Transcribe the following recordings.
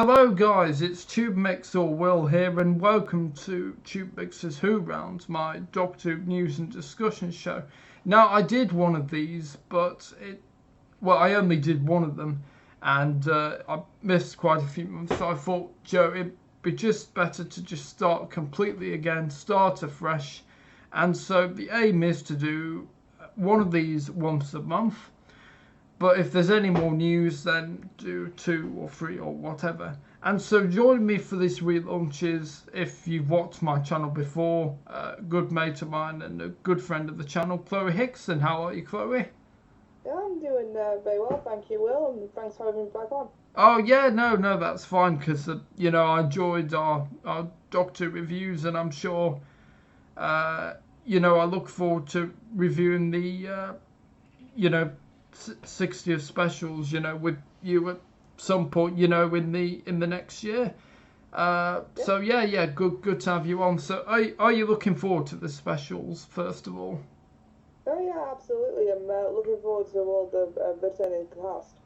Hello guys, it's TubeMix or Will here, and welcome to TubeMix's WhoRound, my Doctor Who news and discussion show. Now, I did one of these, but I only did one of them, and I missed quite a few months, so I thought, Joe, it'd be just better to just start completely again, start afresh, and so the aim is to do one of these once a month. But if there's any more news, then do 2 or 3 or whatever. And so joining me for this relaunch is, if you've watched my channel before, a good mate of mine and a good friend of the channel, Chloe Hickson. How are you, Chloe? Yeah, I'm doing very well, thank you, Will, and thanks for having me back on. Oh yeah, no, that's fine, because I enjoyed our Doctor reviews, and I'm sure, I look forward to reviewing the, 60th specials, with you at some point, in the next year. So yeah, good to have you on. So are you looking forward to the specials first of all? Oh yeah, absolutely. I'm looking forward to all the returning cast.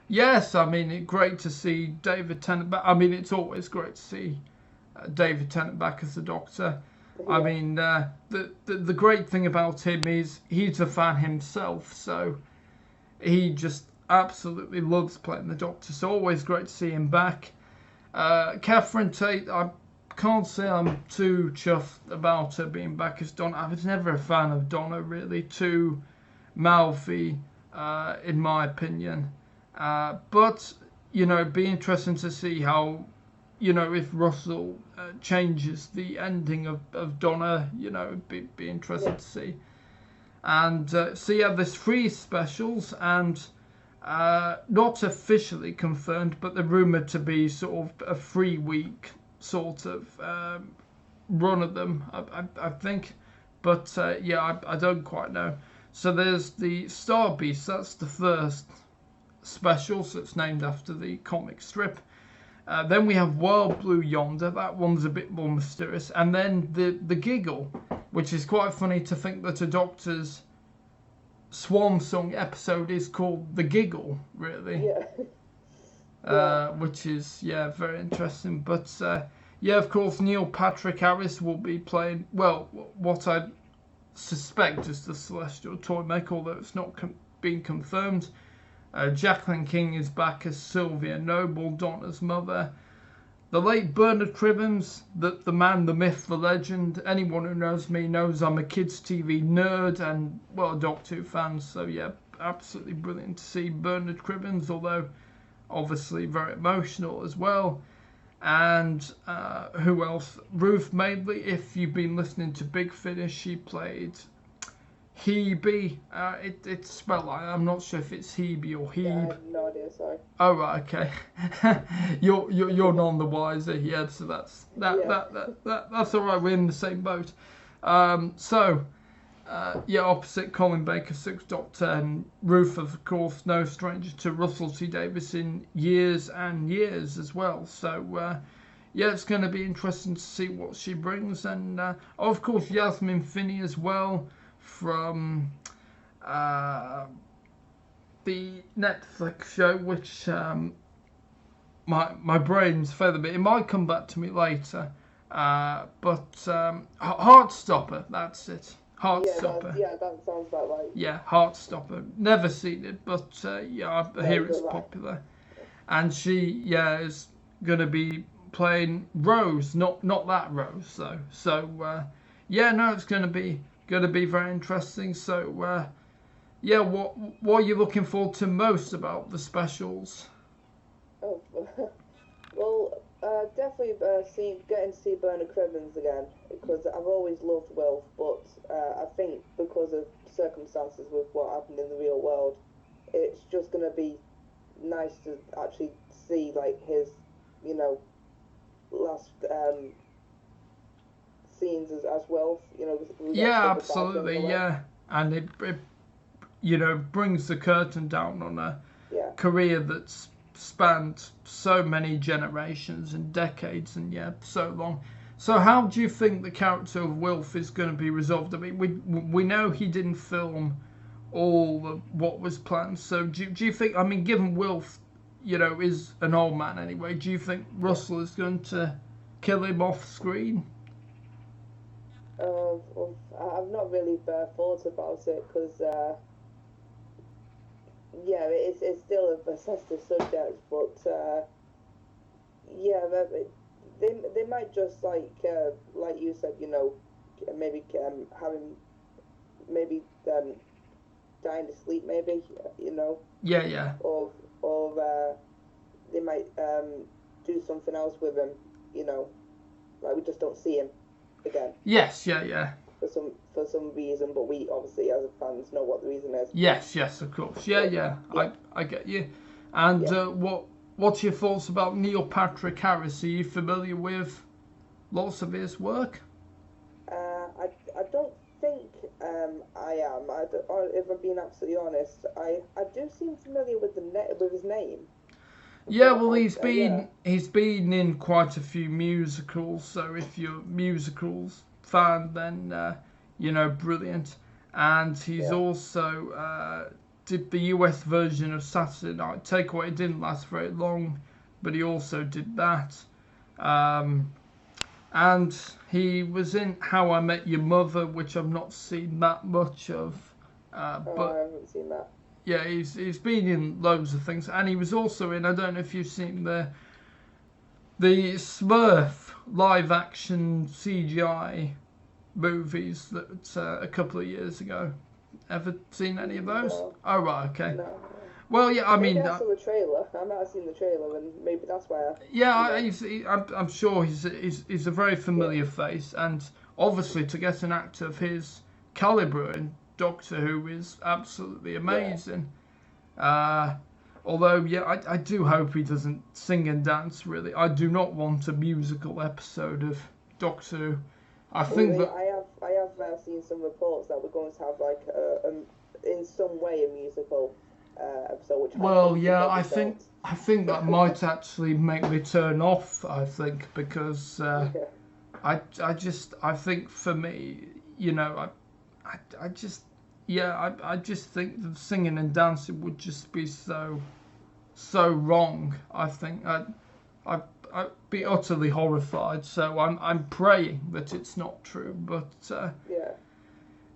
Yes, I mean, great to see David Tennant back. I mean, it's always great to see David Tennant back as the Doctor. Yeah. I mean, the great thing about him is he's a fan himself, so he just absolutely loves playing the Doctor, so always great to see him back. Catherine Tate, I can't say I'm too chuffed about her being back as Donna. I was never a fan of Donna, really, too mouthy, in my opinion. But, it'd be interesting to see how, if Russell changes the ending of Donna, it'd be interesting to see. And so yeah, there's 3 specials, and not officially confirmed, but they're rumoured to be sort of a 3-week sort of run of them, I think. But I don't quite know. So there's the Star Beast, that's the first special, so it's named after the comic strip. Then we have Wild Blue Yonder, that one's a bit more mysterious. And then the Giggle, which is quite funny to think that a Doctor's swan song episode is called The Giggle, really. Yeah. Which is, very interesting. But, of course, Neil Patrick Harris will be playing, what I suspect is the Celestial Toymaker, although it's not been confirmed. Jacqueline King is back as Sylvia Noble, Donna's mother. The late Bernard Cribbins, the man, the myth, the legend. Anyone who knows me knows I'm a kids' TV nerd and, a Doctor Who fan. So, yeah, absolutely brilliant to see Bernard Cribbins, although obviously very emotional as well. And who else? Ruth Madeley, if you've been listening to Big Finish, she played Hebe. It's spelled like, I'm not sure if it's Hebe or Hebe. Yeah, I have no idea, sorry. Oh right, okay. you're none the wiser, yeah. So that's all right. We're in the same boat. Opposite Colin Baker, 6th Doctor, and Ruth, of course, no stranger to Russell T Davies in years and years as well. So it's going to be interesting to see what she brings, and of course Yasmin Finney as well, from the Netflix show, which my brain's feathered a bit. It might come back to me later, but Heartstopper, that's it. Heartstopper. That sounds about right. Yeah, Heartstopper. Never seen it, but I hear it's popular. And she is going to be playing Rose, not that Rose though. So it's going to be very interesting. So what are you looking forward to most about the specials? Oh, well, definitely getting to see Bernard Cribbins again, because I've always loved Will, but I think because of circumstances with what happened in the real world, it's just going to be nice to actually see like his, last scenes as Will, Yeah, absolutely, yeah. And it brings the curtain down on a career that's spanned so many generations and decades, and so long. So how do you think the character of Wilf is going to be resolved? I mean, we know he didn't film all of what was planned. So do you think, I mean, given Wilf is an old man anyway. Do you think Russell is going to kill him off screen? Well, I've not really thought about it because, it's still a sensitive subject, but they might just like you said, maybe have him maybe dying to sleep, maybe Yeah. or they might do something else with him, like we just don't see him again. Yes, yeah. For some reason, but we obviously as fans know what the reason is. Yes, of course. Yeah. I get you. And what's your thoughts about Neil Patrick Harris? Are you familiar with lots of his work? I don't think I am. If I'm being absolutely honest, I do seem familiar with his name. Yeah, well, he's been in quite a few musicals. So if you're a musicals fan, then brilliant. And he's also did the US version of Saturday Night Takeaway. It didn't last very long, but he also did that. And he was in How I Met Your Mother, which I've not seen that much of. But I haven't seen that. Yeah, he's been in loads of things, and he was also in, I don't know if you've seen the Smurf live action CGI movies that a couple of years ago. Ever seen any of those? No. Oh right, okay. No. Well, yeah, I mean, maybe I saw the trailer. I might have seen the trailer, and maybe that's why. I'm sure he's a very familiar face, and obviously to get an actor of his caliber in Doctor Who is absolutely amazing. Although, I do hope he doesn't sing and dance. Really, I do not want a musical episode of Doctor Who. I have seen some reports that we're going to have like in some way a musical episode. Which I think that might actually make me turn off. I think because I think for me, I just think the singing and dancing would just be so wrong. I think I'd be utterly horrified. So I'm praying that it's not true. But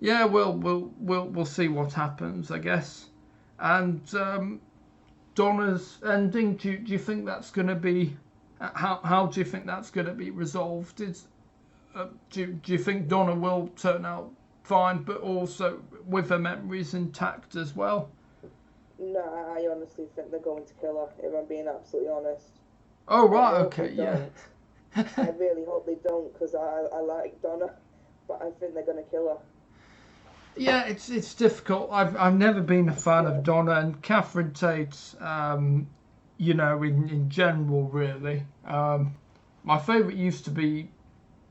we'll see what happens, I guess. And Donna's ending. Do you think that's going to be? How do you think that's going to be resolved? Do you think Donna will turn out fine, but also with her memories intact as well? No, I honestly think they're going to kill her, if I'm being absolutely honest. Oh, right, okay, yeah. I really hope they don't, because I like Donna, but I think they're going to kill her. Yeah, it's difficult. I've never been a fan of Donna and Catherine Tate, in general, really. My favourite used to be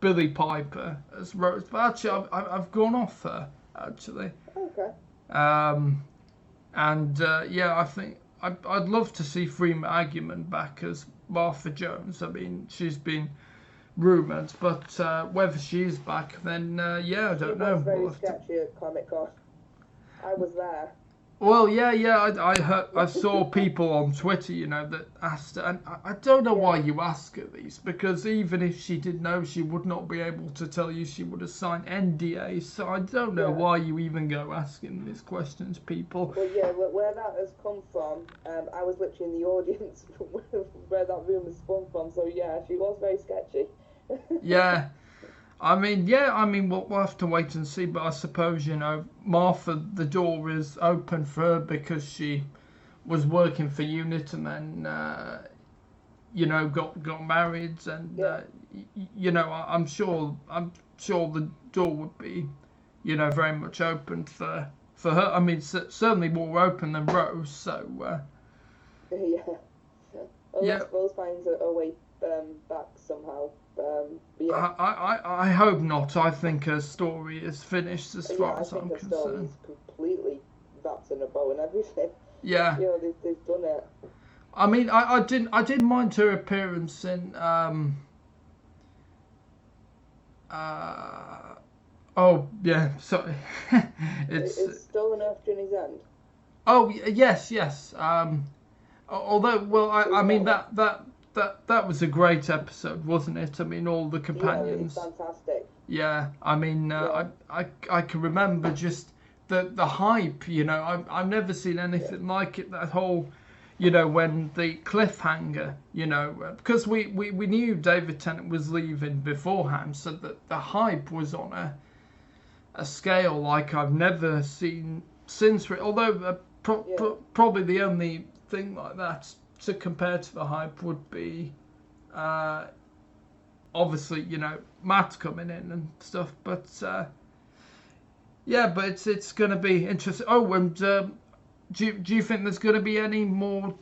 Billie Piper as Rose, but actually I've gone off her, actually. Okay. I think I'd love to see Freema Agyeman back as Martha Jones. I mean, she's been rumoured, but whether she's back, then I don't know. It was very sketchy at Comic-Con. I was there. Well, I saw people on Twitter, that asked her, and I don't know why you ask her these, because even if she did know, she would not be able to tell you. She would have signed NDA, so I don't know why you even go asking these questions, people. Well, where that has come from, I was literally in the audience where that room has spun from, so she was very sketchy. Yeah. I mean, we'll have to wait and see, but I suppose, Martha, the door is open for her because she was working for UNIT and then, got married and, I'm sure the door would be, very much open for her. I mean, certainly more open than Rose, so, Rose finds a way back somehow. I hope not. I think her story is finished as far as I'm concerned. I think her story is completely wrapped in a bow and everything. Yeah. They've done it. I mean, I didn't mind her appearance in sorry. It's Stolen Earth Journey's End. Oh yes. Although, well, I mean Yeah. that was a great episode, wasn't it? I mean, all the Yeah, companions. it's fantastic. Yeah, I mean, Yeah. I can remember just the hype. You know, I've never seen anything like it. That whole, you know, when the cliffhanger. You know, because we knew David Tennant was leaving beforehand, so that the hype was on a scale like I've never seen since. Although probably the only thing like that to compare to the hype would be. Obviously, you know, Matt coming in and stuff, but yeah, but it's going to be interesting. Oh, and do you think there's going to be any more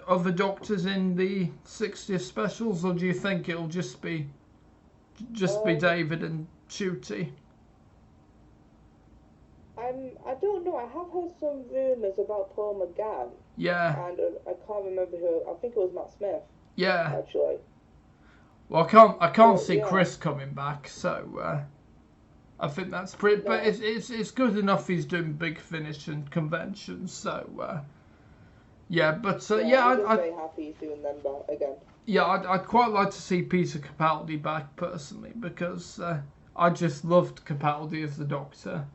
other doctors in the 60th specials, or do you think it'll just be David and Shooty? I don't know. I have heard some rumours about Paul McGann, Yeah, and I can't remember who. I think it was Matt Smith, yeah. actually. Well, I can't But, see yeah. Chris coming back, so I think that's pretty. But No. it's good enough he's doing Big Finish and conventions, so yeah. But yeah, I'm just I very happy he's doing them back again. yeah, I'd quite like to see Peter Capaldi back personally because I just loved Capaldi as the Doctor.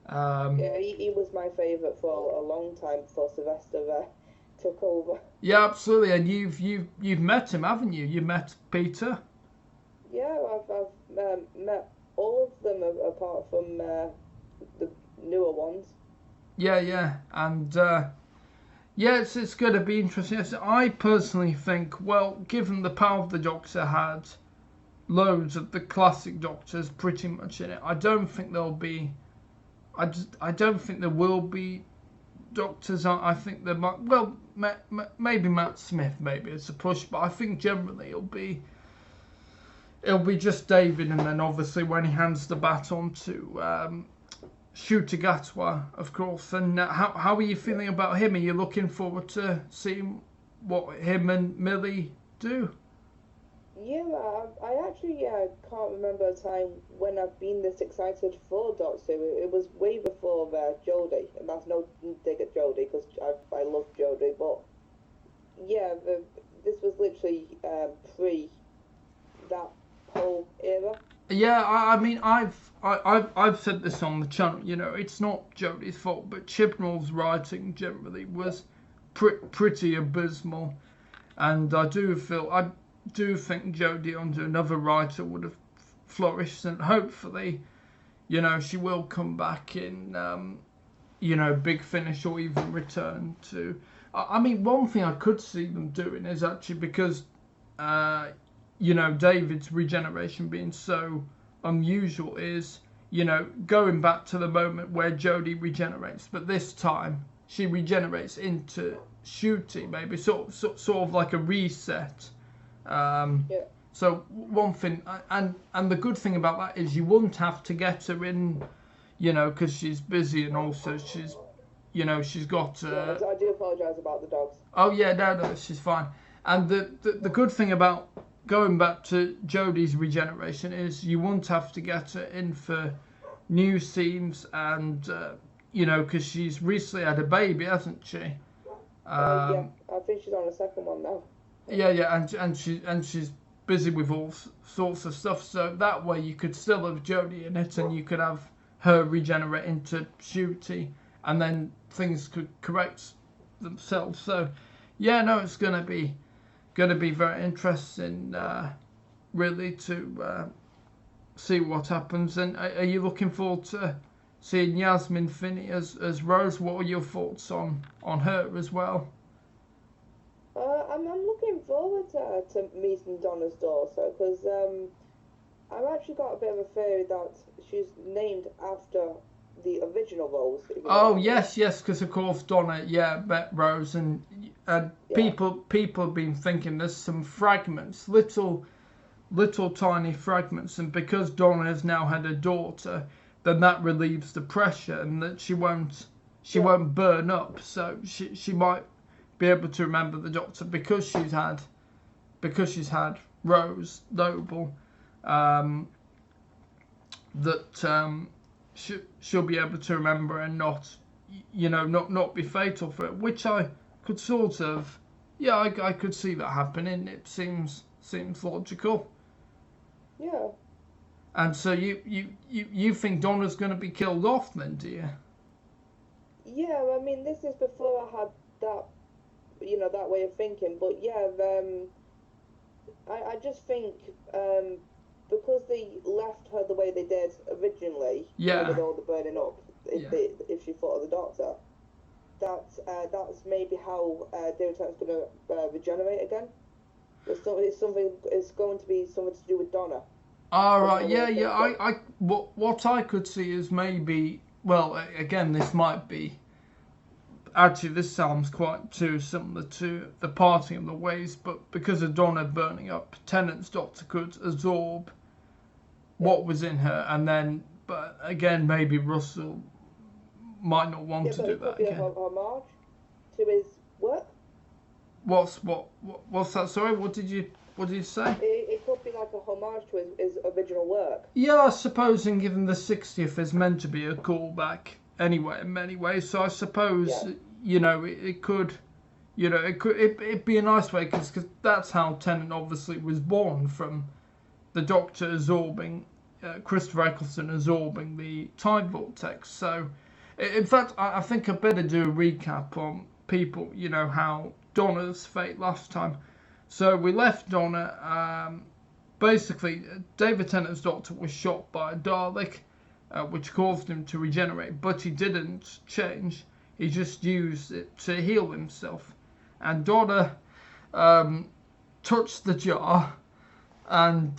Yeah, he was my favourite for a long time before Sylvester took over. Yeah, absolutely. And you've met him, haven't you? You met Peter. Yeah, I've met all of them apart from the newer ones. Yeah, and yeah, it's going to be interesting. I personally think, well, given the power the Doctor had, loads of the classic Doctors pretty much in it. I don't think there'll be. I don't think there will be Doctors. I think there might. Well, maybe Matt Smith. Maybe it's a push, but I think generally it'll be just David, and then obviously when he hands the baton to Shooter Gatwa, of course. And how are you feeling about him? Are you looking forward to seeing what him and Millie do? Yeah, I actually can't remember a time when I've been this excited for Doctor Who. It was way before Jodie, and that's no dig at Jodie because I love Jodie, but yeah, this was literally pre that whole era. Yeah, I mean, I've said this on the channel. You know, it's not Jodie's fault, but Chibnall's writing generally was pretty abysmal, and I do think Jodie under another writer would have flourished, and hopefully, you know, she will come back in, you know, Big Finish or even return to. I mean, one thing I could see them doing is actually because, you know, David's regeneration being so unusual is, you know, going back to the moment where Jodie regenerates, but this time she regenerates into Shooty, maybe sort of like a reset. So one thing, and the good thing about that is you wouldn't have to get her in, you know, because she's busy and also she's, you know, she's got. Yeah, I do apologise about the dogs. Oh yeah, no, she's fine. And the good thing about going back to Jodie's regeneration is you won't have to get her in for new scenes and you know, because she's recently had a baby, hasn't she? Yeah, I think she's on a second one now. Yeah, and she's busy with all sorts of stuff. So that way you could still have Jodie in it, and you could have her regenerate into Shooty, and then things could correct themselves. So yeah, no, it's gonna be very interesting, really, to see what happens. And are you looking forward to seeing Yasmin Finney as Rose? What are your thoughts on her as well? I'm looking forward to meeting Donna's daughter because I've actually got a bit of a theory that she's named after the original Rose. Oh yes, because of course Donna, met Rose, and people have been thinking there's some fragments, little tiny fragments, and because Donna has now had a daughter, then that relieves the pressure, and that she won't burn up, so she might be able to remember the Doctor because she's had Rose Noble, that she'll be able to remember and not be fatal for it, which I could sort of, yeah, I could see that happening. It seems logical. Yeah. And so you think Donna's going to be killed off then, do you? Yeah, I mean, this is before I had that, that way of thinking. But yeah, I just think because they left her the way they did originally, Yeah. with all the burning up, Yeah. if she thought of the Doctor, that's maybe how David Tennant's going to regenerate again. It's going to be something to do with Donna. All right, yeah. What I could see is maybe, well, again, this might be. Actually, this sounds quite too similar to the parting of the ways, but because of Donna burning up, Tennant's Doctor could absorb what was in her, and then, but again, maybe Russell might not want to do that again. Yeah, but it could be a homage to his work. What's that? Sorry, what did you say? It could be like a homage to his original work. Yeah, I suppose, and given the 60th is meant to be a callback anyway in many ways, so I suppose it could, it'd be a nice way because that's how Tennant obviously was born, from the Doctor absorbing, Christopher Eccleston absorbing the time vortex. So, in fact, I think I better do a recap on people, how Donna's fate last time. So we left Donna. Basically, David Tennant's Doctor was shot by a Dalek, which caused him to regenerate, but he didn't change. He just used it to heal himself. And Donna touched the jar, and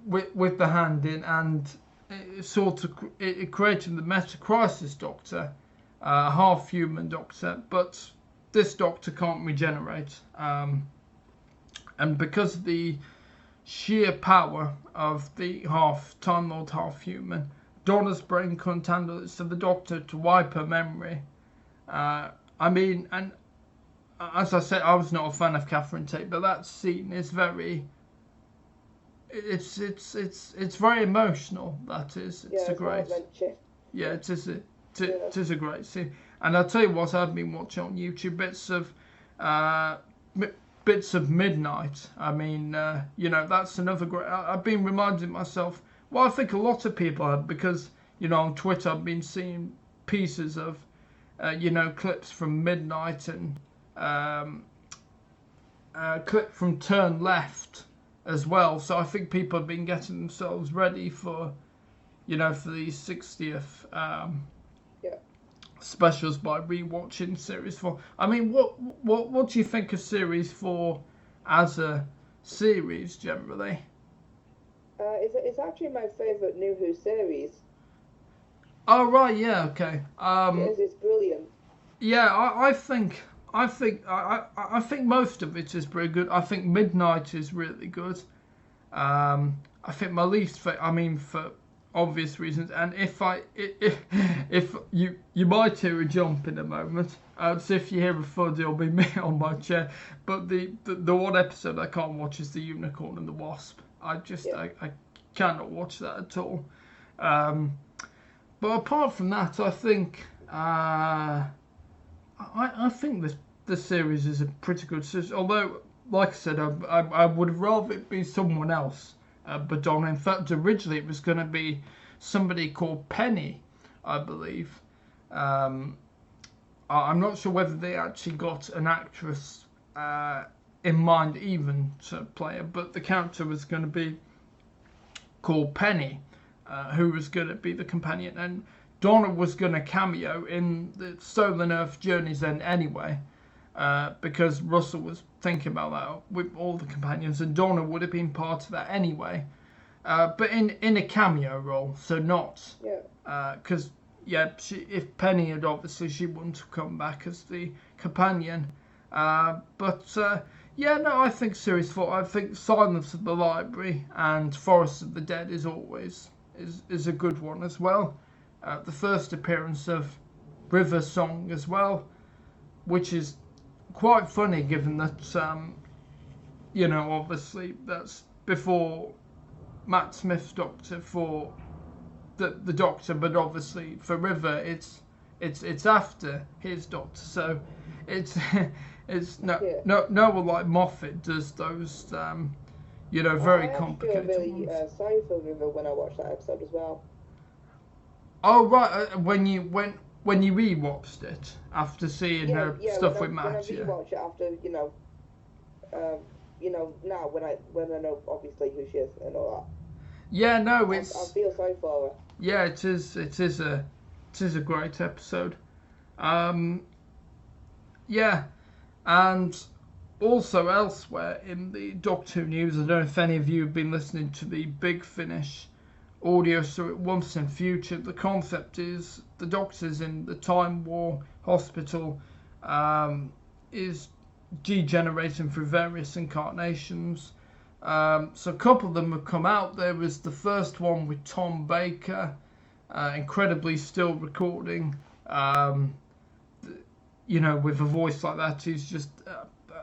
with the hand in, and it created the Meta Crisis Doctor, half human Doctor, but this Doctor can't regenerate. And because of the sheer power of the half Time Lord, half human, Donna's brain couldn't handle it, so the Doctor, to wipe her memory. And as I said, I was not a fan of Catherine Tate, but that scene is very. It's very emotional. That is. It's a great. Yeah, it is. It is a great scene. And I'll tell you what, I've been watching on YouTube bits of Midnight. I mean, that's another great. I've been reminding myself. Well, I think a lot of people have, because on Twitter I've been seeing pieces of, clips from Midnight and clip from Turn Left as well. So I think people have been getting themselves ready for, for these 60th specials by rewatching Series 4. I mean, what do you think of Series 4 as a series generally? It's actually my favourite New Who series. Oh right, yeah, okay. It's brilliant. Yeah, I think most of it is pretty good. I think Midnight is really good. I think my least favorite, I mean, for obvious reasons, and if you might hear a jump in a moment. So if you hear a thud, it'll be me on my chair. But the one episode I can't watch is the Unicorn and the Wasp. I cannot watch that at all. But apart from that, I think I think the series is a pretty good series. Although, like I said, I would have rather it be someone else. But Donna. In fact, originally it was going to be somebody called Penny, I believe. I'm not sure whether they actually got an actress in mind even to play her, but the character was going to be called Penny, who was going to be the companion, and Donna was going to cameo in the Stolen Earth Journey's End anyway, because Russell was thinking about that with all the companions, and Donna would have been part of that anyway, but in a cameo role, so not because if Penny had, obviously she wouldn't have come back as the companion, I think Series 4, I think Silence of the Library and Forest of the Dead is always is a good one as well. The first appearance of River Song as well, which is quite funny given that obviously that's before Matt Smith's Doctor for the Doctor, but obviously for River it's after his Doctor, so it's it's no Yeah. no one like Moffat does those very I actually feel complicated really ones. sorry for River when I watched that episode as well. Oh right, when you rewatched it after seeing Yeah, her yeah. stuff with When I Matt, yeah. rewatch it after now when I know obviously who she is and all Yeah, no, that, I feel sorry for her. yeah, it is a great episode. Um, yeah, and also elsewhere in the Doctor Who news, I don't know if any of you have been listening to the Big Finish audio. So at once in future, the concept is the Doctor's in the Time War hospital, is degenerating through various incarnations. So a couple of them have come out. There was the first one with Tom Baker, incredibly still recording. With a voice like that, he's just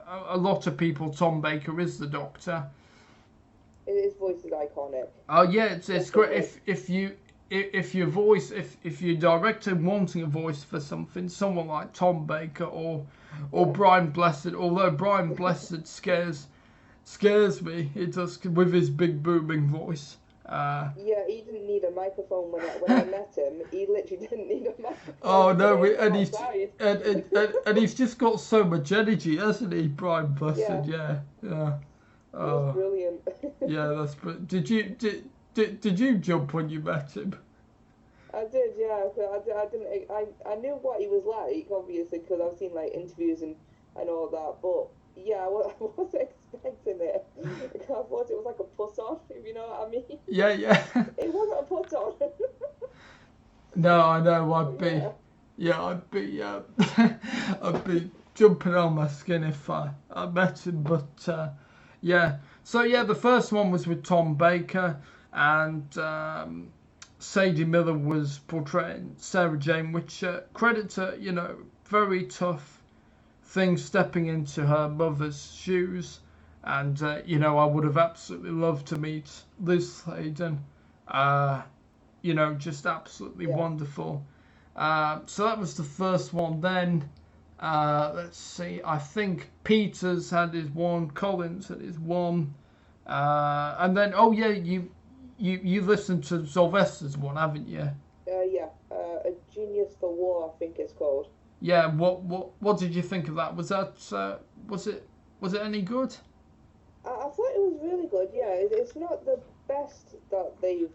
a lot of people. Tom Baker is the Doctor. His voice is iconic. Oh yeah, it's great. If your director wanting a voice for something, someone like Tom Baker or Brian Blessed, although Brian Blessed scares me, it does with his big booming voice. Yeah, he didn't need a microphone when I met him. He literally didn't need a microphone. Oh no, and he's just got so much energy, hasn't he, Brian Blessed? Yeah. That's brilliant. Yeah, that's brilliant. Did you jump when you met him? I did, yeah. I knew what he was like, obviously, because I've seen like interviews and all that. But yeah, I wasn't expecting it. I thought it was like a put on, if you know what I mean. Yeah. It wasn't a put on. No, I know. I'd be jumping on my skin if I met him. But yeah. So yeah, the first one was with Tom Baker, and Sadie Miller was portraying Sarah Jane, which credits her, very tough thing, stepping into her mother's shoes. And, I would have absolutely loved to meet Liz Sladen. Just absolutely wonderful. So that was the first one. Then, let's see, I think Peters had his one, Collins had his one. And then, you listened to Sylvester's one, haven't you? Yeah, A Genius for War, I think it's called. Yeah, what did you think of that? Was it any good? I thought it was really good. Yeah, it's not the best that they've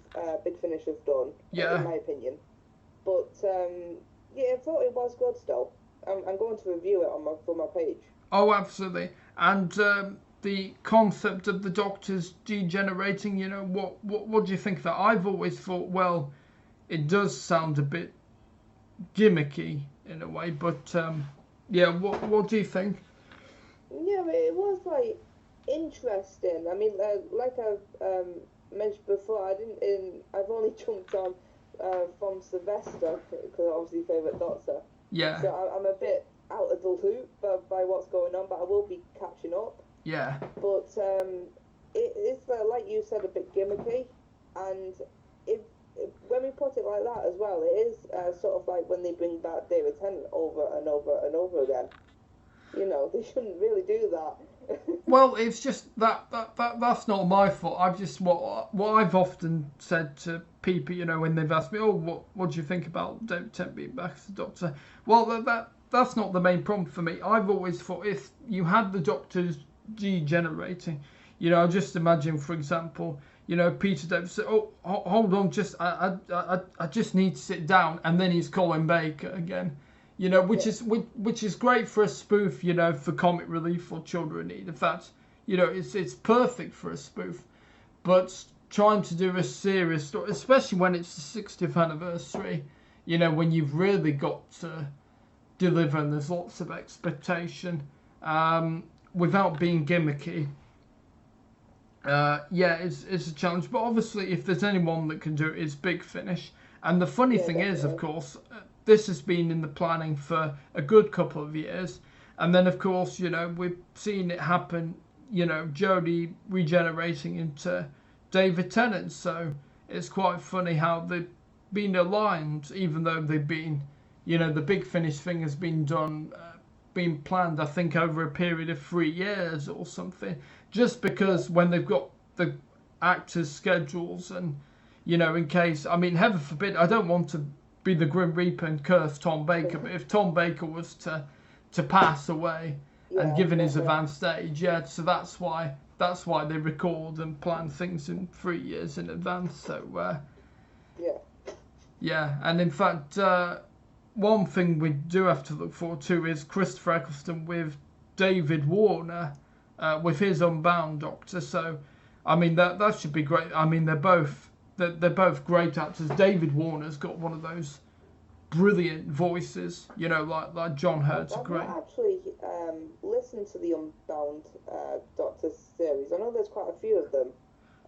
Big Finish have done, in my opinion. But I thought it was good still. I'm going to review it for my page. Oh, absolutely. And the concept of the Doctor's degenerating, what do you think of that? I've always thought, well, it does sound a bit gimmicky in a way, but what do you think? Yeah, it was like interesting. I mean, like I've mentioned before, I've only jumped on from Sylvester because obviously favourite Doctor. Yeah. So I'm a bit out of the loop by what's going on, but I will be catching up. Yeah. But it's like you said, a bit gimmicky, and when we put it like that as well, it is sort of like when they bring back David Tennant over and over and over again. They shouldn't really do that. Well, it's just that's not my fault. I've just what I've often said to people, when they've asked me, oh, what do you think about David Tennant being back as the Doctor? Well, that's not the main problem for me. I've always thought if you had the Doctors degenerating, just imagine, for example, Peter David said, oh, hold on, I just need to sit down, and then he's Colin Baker again. Which is great for a spoof, for comic relief or children in need. In fact, it's perfect for a spoof. But trying to do a serious story, especially when it's the 60th anniversary, when you've really got to deliver and there's lots of expectation, without being gimmicky, it's a challenge. But obviously, if there's anyone that can do it, it's Big Finish. And the funny thing is, of course, this has been in the planning for a good couple of years. And then, of course, we've seen it happen, Jodie regenerating into David Tennant. So it's quite funny how they've been aligned, even though they've been, the Big Finish thing has been done been planned, I think, over a period of 3 years or something, just because when they've got the actors' schedules and, you know, in case, I mean, heaven forbid, I don't want to be the Grim Reaper and curse Tom Baker, but if Tom Baker was to pass away and given his advanced age, so that's why they record and plan things in 3 years in advance. So and in fact, one thing we do have to look forward to is Christopher Eccleston with David Warner with his Unbound Doctor. So I mean that should be great. I mean they're both great actors. David Warner's got one of those brilliant voices, you know, like John Hurt's great. I've not actually listened to the Unbound Doctor series. I know there's quite a few of them,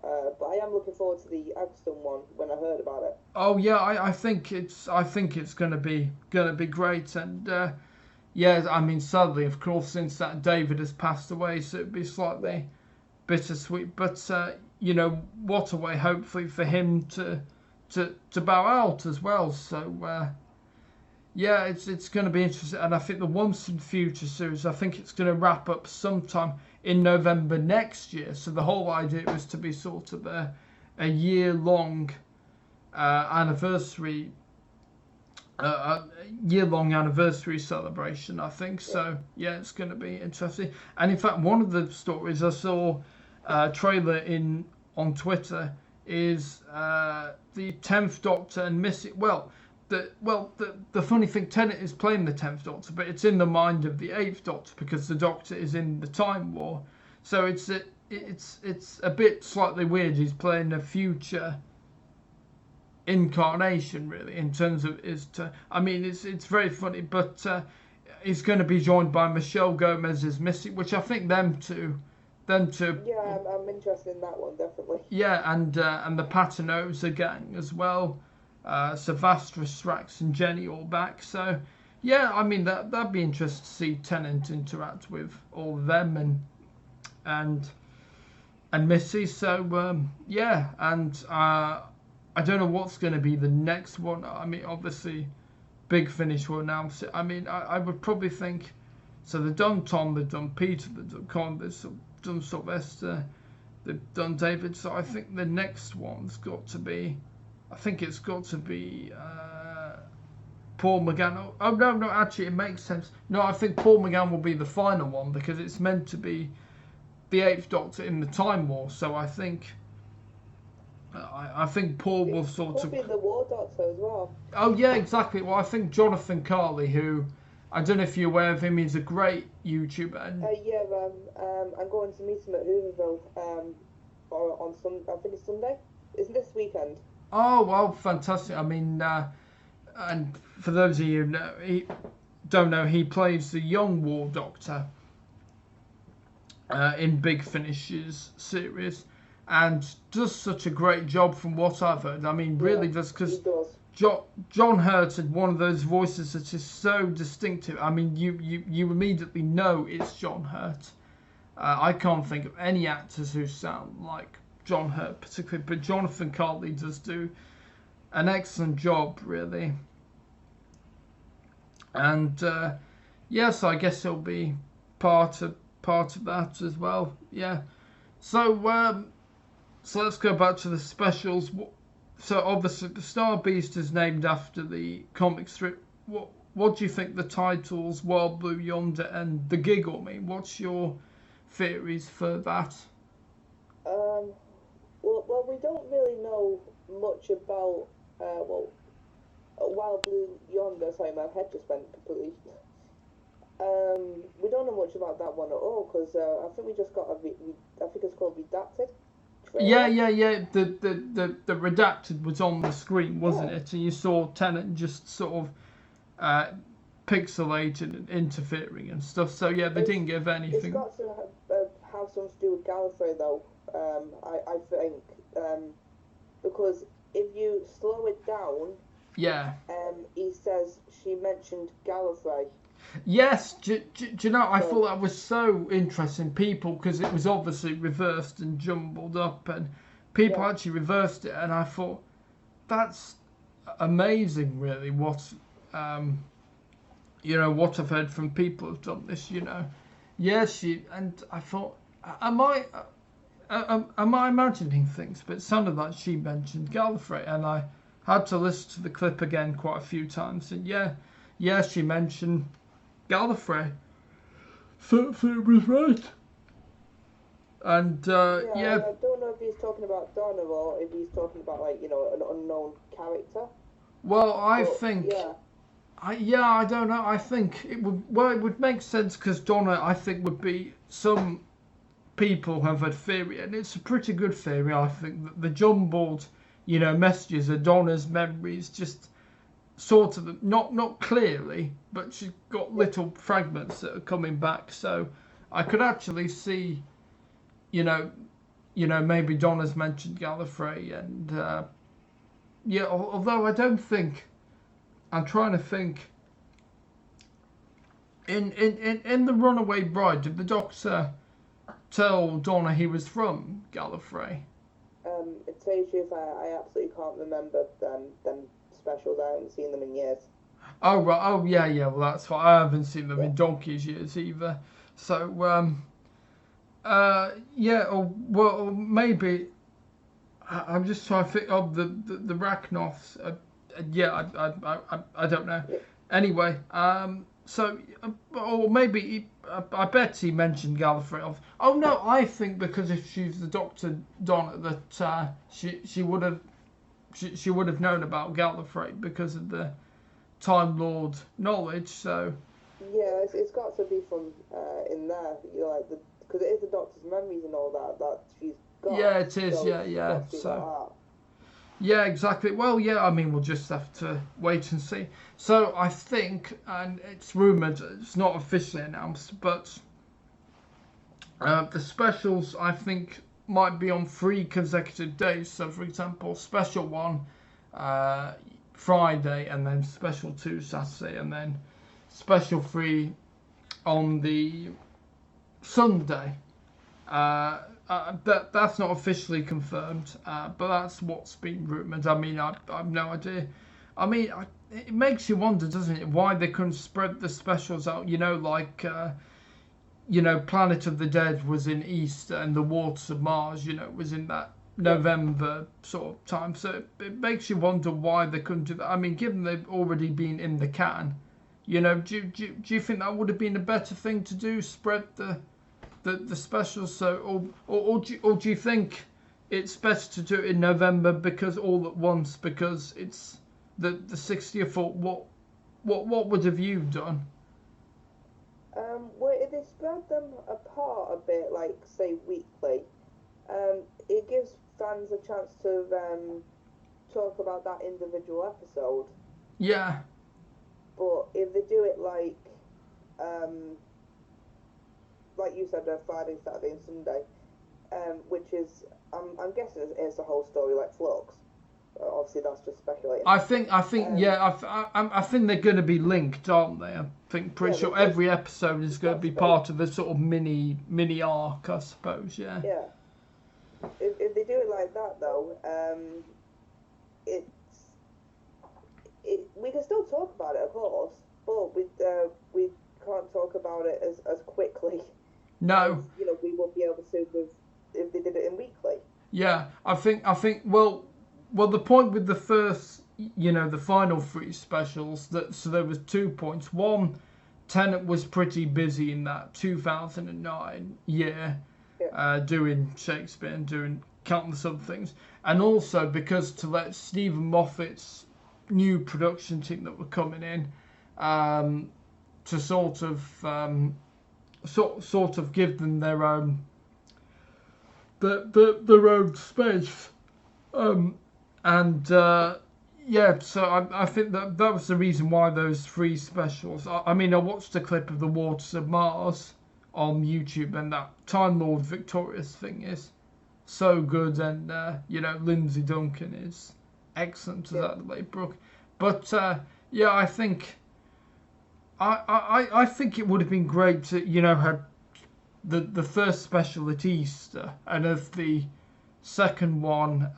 but I am looking forward to the Eccleston one when I heard about it. Oh yeah, I think it's gonna be great, and I mean sadly, of course, since that David has passed away, so it'd be slightly bittersweet, but you know, what a way hopefully for him to bow out as well. So it's going to be interesting, and I think the Once and Future series, I think it's going to wrap up sometime in November next year. So the whole idea was to be sort of a year-long anniversary celebration, I think. So it's going to be interesting. And in fact, one of the stories I saw a trailer on Twitter is the 10th Doctor and Missy. The funny thing, Tennant is playing the 10th Doctor, but it's in the mind of the 8th Doctor because the Doctor is in the Time War. So it's a bit slightly weird. He's playing a future incarnation, really, in terms of I mean, it's very funny, but he's going to be joined by Michelle Gomez as Missy, which I think them two. Yeah, I'm interested in that one, definitely. Yeah, and the Paternoza gang as well. Savastra, Strax, and Jenny all back. So, I mean that'd be interesting to see Tennant interact with all of them and Missy. So, and I don't know what's going to be the next one. I mean, obviously, Big Finish will announce it. I mean, I would probably think. So they've done Tom, they've done Peter, they've done Con, they've done Sylvester, they've done David. So I think the next one's got to be. I think it's got to be Paul McGann. Oh, no, actually, it makes sense. No, I think Paul McGann will be the final one because it's meant to be the 8th Doctor in the Time War. So I think Paul will sort of... be the War Doctor as well. Oh, yeah, exactly. Well, I think Jonathan Carley, who... I don't know if you're aware of him, he's a great YouTuber. And... I'm going to meet him at Hooverville on I think it's Sunday. Isn't this weekend? Oh, well, fantastic. I mean, and for those of you who don't know, he plays the young War Doctor in Big Finish's series and does such a great job from what I've heard. I mean, really does, because John Hurt had one of those voices that is so distinctive. I mean, you immediately know it's John Hurt. I can't think of any actors who sound like John Hurt particularly, but Jonathan Carley does do an excellent job, really. And so I guess he'll be part of that as well. Yeah. So let's go back to the specials. So obviously the Star Beast is named after the comic strip. What do you think the titles Wild Blue Yonder and The Giggle mean? What's your theories for that? Well, we don't really know much about Wild Blue Yonder. Sorry, my head just went completely. We don't know much about that one at all because I think we just got I think it's called Redacted. Yeah. The Redacted was on the screen, wasn't it? And you saw Tennant just sort of pixelated and interfering and stuff. So they didn't give anything. It's got to have something to do with Gallifrey, though. I think because if you slow it down, he says she mentioned Gallifrey. Yes, do you know, I thought that was so interesting, people, because it was obviously reversed and jumbled up, and people actually reversed it, and I thought, that's amazing, really, what what I've heard from people who've done this, yeah, and I thought, am I imagining things? But it sounded like she mentioned Gallifrey, and I had to listen to the clip again quite a few times, and yeah, she mentioned Gallifrey, so it was right. And I don't know if he's talking about Donna or if he's talking about like an unknown character. Well, I But, think. yeah. I don't know. I think it would. Well, it would make sense because Donna, I think, would be some people have a theory, and it's a pretty good theory. I think that the jumbled, messages are Donna's memories, just sort of not clearly, but she's got little fragments that are coming back. So I could actually see, maybe Donna's mentioned Gallifrey, and although I don't think. I'm trying to think. In the Runaway Bride, did the Doctor tell Donna he was from Gallifrey? It tells you if I absolutely can't remember them specials. I haven't seen them in years. Oh right. Oh yeah. Well, that's why I haven't seen them in donkey's years either. So or maybe I'm just trying to think of the Rachnoths. I don't know. Yeah. Anyway, or maybe I bet he mentioned Gallifrey. Oh no, I think because if she's the Doctor Donna, that she would have known about Gallifrey because of the Time Lord knowledge. So yeah, it's got to be from in there. Because it is the Doctor's memories and all that she's got. Yeah, it is. So Yeah. So. Yeah, exactly. Well, yeah, I mean, we'll just have to wait and see. So I think, and it's rumoured, it's not officially announced, but the specials, I think, might be on 3 consecutive days. So, for example, special 1 Friday, and then special 2 Saturday, and then special 3 on the Sunday. That's not officially confirmed, but that's what's been rumoured. I mean, I've no idea. I mean, it makes you wonder, doesn't it, why they couldn't spread the specials out? Like, Planet of the Dead was in Easter, and The Waters of Mars, was in that November sort of time. So it makes you wonder why they couldn't do that. I mean, given they've already been in the can, do you think that would have been a better thing to do? Spread the specials, so or do you think it's best to do it in November because all at once because it's the 60th? What would have you done? Well, if they spread them apart a bit, like say weekly, it gives fans a chance to talk about that individual episode. Yeah. But if they do it like you said, Friday, Saturday, and Sunday, which is, I'm guessing it's a whole story like Flux. Obviously, that's just speculating. I think, I think they're going to be linked, aren't they? I think pretty sure every episode is going to be part of a sort of mini arc, I suppose. Yeah. Yeah. If they do it like that, though, we can still talk about it, of course, but we can't talk about it as quickly. No. As, we would be able to if they did it in weekly. Yeah, I think. Well, the point with the first, the final 3 specials, so there was 2 points. One, Tennant was pretty busy in that 2009 year, doing Shakespeare and doing countless other things, and also because to let Stephen Moffat's new production team that were coming in, to sort of give them their own their own space, so I think that was the reason why those 3 specials. I mean, I watched a clip of The Waters of Mars on YouTube, and that Time Lord Victorious thing is so good, and Lindsay Duncan is excellent as Adelaide Brooke. But I think I think it would have been great to have the first special at Easter, and of the second one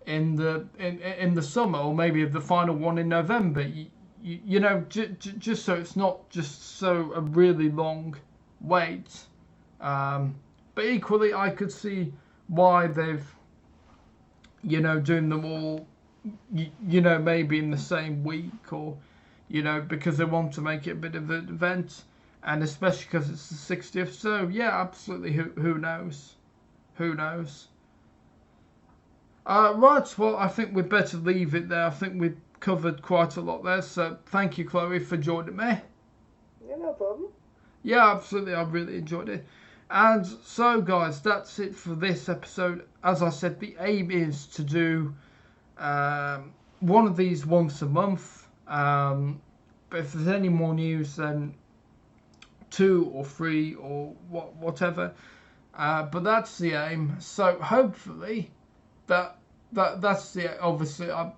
in the summer, or maybe of the final one in November. you know, just so it's not just so a really long wait. But equally, I could see why they've, you know, doing them all, you know, maybe in the same week, or, you know, because they want to make it a bit of an event, and especially because it's the 60th. So yeah, absolutely. Who knows? Who knows? Right. Well, I think we'd better leave it there. I think we've covered quite a lot there. So thank you, Chloe, for joining me. Yeah, no problem. Yeah, absolutely. I really enjoyed it. And so, guys, that's it for this episode. As I said, the aim is to do one of these once a month. But if there's any more news, then 2 or 3 or whatever. But that's the aim. So hopefully, that's the. Obviously, I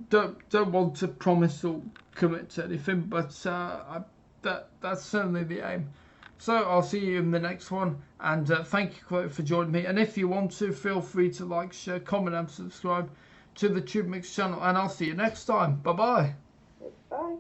don't want to promise or commit to anything, but that's certainly the aim. So I'll see you in the next one, and thank you, Chloe, for joining me. And if you want to, feel free to like, share, comment, and subscribe to the TubeMix channel. And I'll see you next time. Bye bye. Bye.